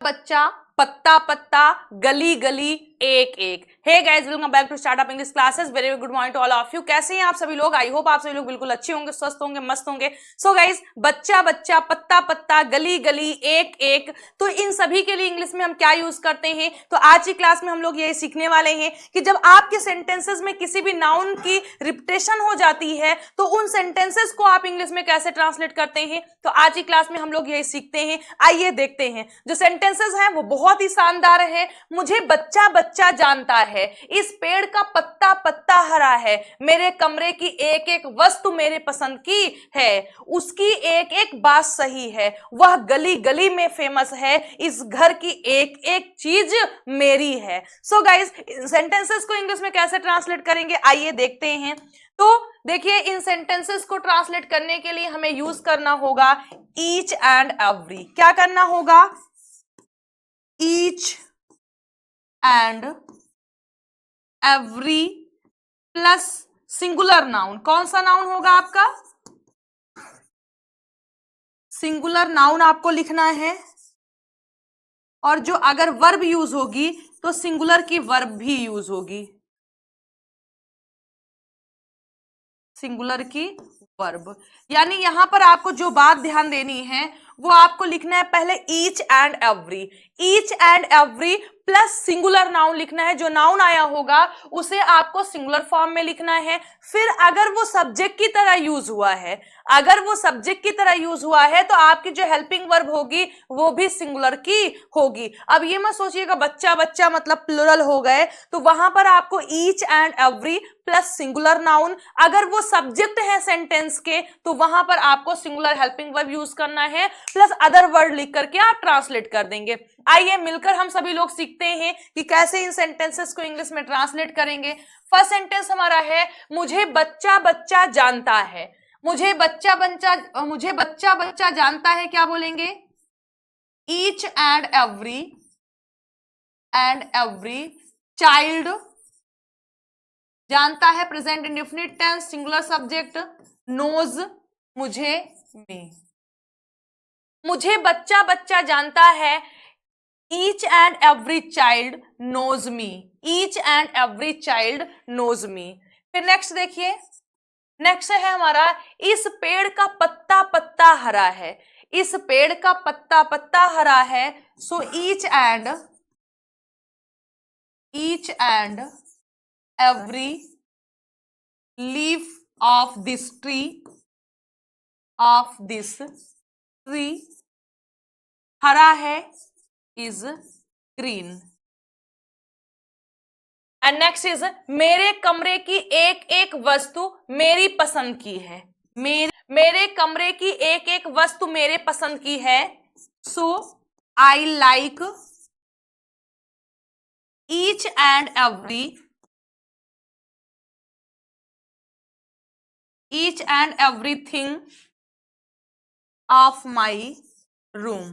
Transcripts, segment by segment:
बच्चा, पत्ता पत्ता, गली गली, एक एक। Hey guys, welcome back to startup English classes. Very good morning to all of you. कैसे हैं आप सभी लोग? आई होप आप सभी लोग बिल्कुल अच्छे होंगे, स्वस्थ होंगे, मस्त होंगे। सो गाइस, बच्चा बच्चा, पत्ता पत्ता, गली गली, एक एक, तो इन सभी के लिए इंग्लिश में हम क्या यूज करते हैं? तो आज की क्लास में हम लोग ये सीखने वाले हैं कि जब आपके सेंटेंसेस में किसी भी नाउन की रिपीटेशन हो जाती है तो उन सेंटेंसेस को आप इंग्लिश में कैसे ट्रांसलेट करते हैं। तो आज की क्लास में हम लोग यही सीखते हैं। आइए देखते हैं। जो सेंटेंसेस हैं वो बहुत ही शानदार है। मुझे बच्चा बच्चा जानता है, इस पेड़ का पत्ता पत्ता हरा है, मेरे कमरे की एक एक वस्तु मेरे पसंद की है, उसकी एक एक बात सही है, वह गली गली में फेमस है, इस घर की एक एक चीज मेरी है। सो गाइस, सेंटेंसेस को इंग्लिश में कैसे ट्रांसलेट करेंगे आइए देखते हैं। तो देखिए, इन सेंटेंसेस को ट्रांसलेट करने के लिए हमें यूज करना होगा ईच एंड एवरी। क्या करना होगा? Each and every plus singular noun. कौन सा नाउन होगा आपका? सिंगुलर नाउन आपको लिखना है। और जो अगर वर्ब यूज होगी तो सिंगुलर की वर्ब भी यूज होगी, सिंगुलर की वर्ब। यानी यहां पर आपको जो बात ध्यान देनी है वो आपको लिखना है पहले each and every. Each and every plus singular noun लिखना है। जो नाउन आया होगा उसे आपको सिंगुलर फॉर्म में लिखना है। फिर अगर वो सब्जेक्ट की तरह यूज हुआ है, अगर वो सब्जेक्ट की तरह यूज हुआ है तो आपकी जो हेल्पिंग वर्ब होगी वो भी सिंगुलर की होगी। अब ये मत सोचिएगा बच्चा बच्चा मतलब प्लुरल हो गए, तो वहां पर आपको each and every plus singular noun. अगर वो सब्जेक्ट है सेंटेंस के तो वहां पर आपको सिंगुलर हेल्पिंग वर्ब यूज करना है प्लस अदर वर्ड लिख करके आप ट्रांसलेट कर देंगे। आइए मिलकर हम सभी लोग सीखते हैं कि कैसे इन सेंटेंसेस को इंग्लिश में ट्रांसलेट करेंगे। फर्स्ट सेंटेंस हमारा है मुझे बच्चा बच्चा जानता है। मुझे बच्चा बच्चा जानता है। क्या बोलेंगे? ईच एंड एवरी चाइल्ड जानता है, present indefinite tense, singular subject, knows मुझे, मी। मुझे बच्चा बच्चा जानता है, each and every child knows me. Each and every child knows me. फिर नेक्स्ट देखिए, नेक्स्ट है हमारा इस पेड़ का पत्ता पत्ता हरा है। इस पेड़ का पत्ता पत्ता हरा है। So each and every leaf of this tree हरा है, is green. And next is मेरे कमरे की एक एक वस्तु मेरी पसंद की है। मेरे कमरे की एक एक वस्तु मेरे पसंद की है। So I like each and everything of my room.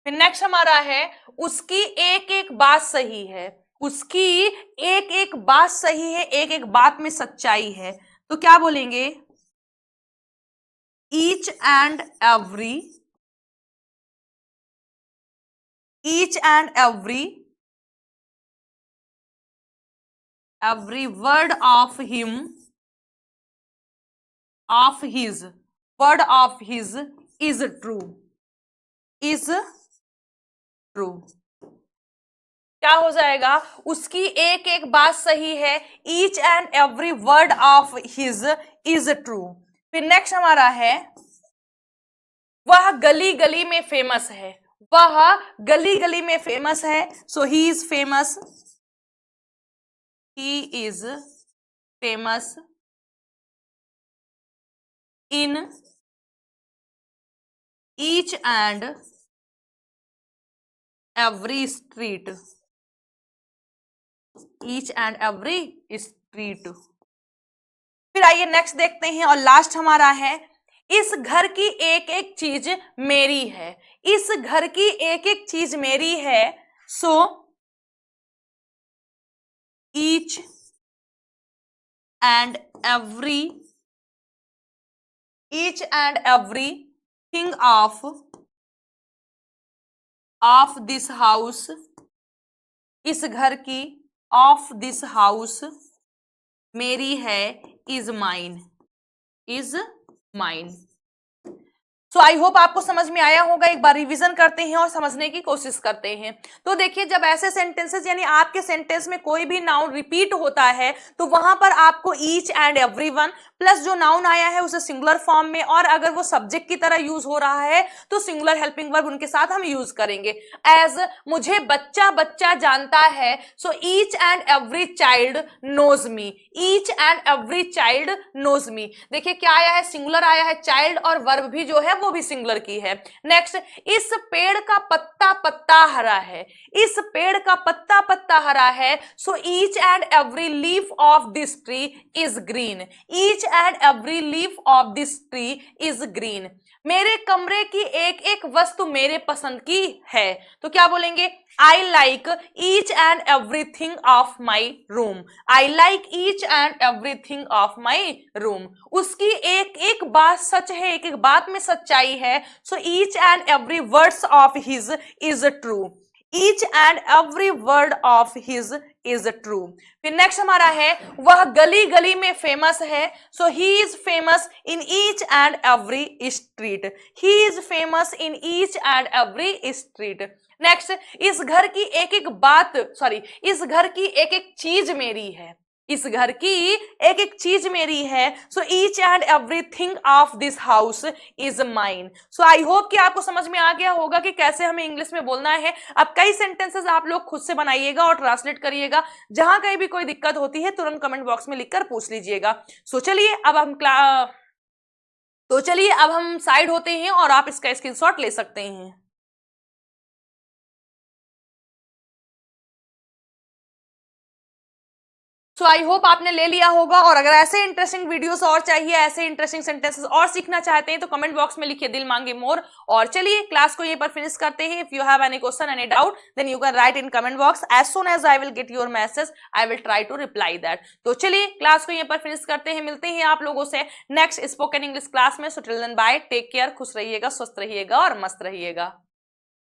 फिर नेक्स्ट हमारा है उसकी एक एक बात सही है। उसकी एक एक बात सही है, एक एक बात में सच्चाई है। तो क्या बोलेंगे? Each and every word of his is true. क्या हो जाएगा? उसकी एक एक बात सही है, each and every word of his is true. फिर नेक्स्ट हमारा है वह गली गली में फेमस है। वह गली गली में फेमस है। So he is famous in each and every street. फिर आइए नेक्स्ट देखते हैं और लास्ट हमारा है इस घर की एक एक चीज मेरी है। इस घर की एक एक चीज मेरी है। So each and every thing of this house, इस घर की, ऑफ दिस हाउस मेरी है, is mine, is mine. So I hope आपको समझ में आया होगा। एक बार रिवीजन करते हैं और समझने की कोशिश करते हैं। तो देखिए, जब ऐसे सेंटेंसेस यानी आपके सेंटेंस में कोई भी नाउन रिपीट होता है तो वहां पर आपको ईच एंड एवरीवन प्लस जो नाउन आया है उसे सिंगुलर फॉर्म में, और अगर वो सब्जेक्ट की तरह यूज हो रहा है तो सिंगुलर हेल्पिंग वर्ब उनके साथ हम यूज करेंगे। एज मुझे बच्चा बच्चा जानता है, so each and every child knows me, each and every child knows me. देखिए क्या आया है, सिंगुलर आया है, चाइल्ड और वर्ब भी जो है वो भी सिंगुलर की है। नेक्स्ट, इस पेड़ का पत्ता पत्ता हरा है, इस पेड़ का पत्ता पत्ता हरा है, so each and every leaf of this tree is green, each and every leaf of this tree is green. मेरे कमरे की एक एक वस्तु मेरे पसंद की है, तो क्या बोलेंगे, आई like each and everything of my room, I like each and everything of my room. उसकी एक एक बात सच है, एक एक बात में सच्चाई है, so each and every words of his is true, each and every word of his is true. फिर नेक्स्ट हमारा है, वह गली गली में फेमस है, so he is famous in each and every street, he is famous in each and every street. Next, इस घर की एक एक बात, इस घर की एक एक चीज मेरी है, इस घर की एक एक चीज मेरी है, so each and everything of this house is mine. So I hope कि आपको समझ में आ गया होगा कि कैसे हमें इंग्लिश में बोलना है। अब कई सेंटेंसेस आप लोग खुद से बनाइएगा और ट्रांसलेट करिएगा। जहां कहीं भी कोई दिक्कत होती है तुरंत कमेंट बॉक्स में लिखकर पूछ लीजिएगा। सो चलिए अब हम साइड होते हैं और आप इसका स्क्रीनशॉट ले सकते हैं। सो आई होप आपने ले लिया होगा, और अगर ऐसे इंटरेस्टिंग वीडियोस और चाहिए, ऐसे इंटरेस्टिंग सेंटेंसेस और सीखना चाहते हैं तो कमेंट बॉक्स में लिखिए दिल मांगे मोर। और चलिए क्लास को यहीं पर फिनिश करते हैं। If you have any question, any doubt, then you can write in comment box. As soon as I will get your message I will try to reply that. तो चलिए क्लास को यहीं पर फिनिश करते हैं, मिलते हैं आप लोगों से नेक्स्ट स्पोकन इंग्लिश क्लास में। So till then bye, take care, खुश रहिएगा, स्वस्थ रहिएगा और मस्त रहिएगा।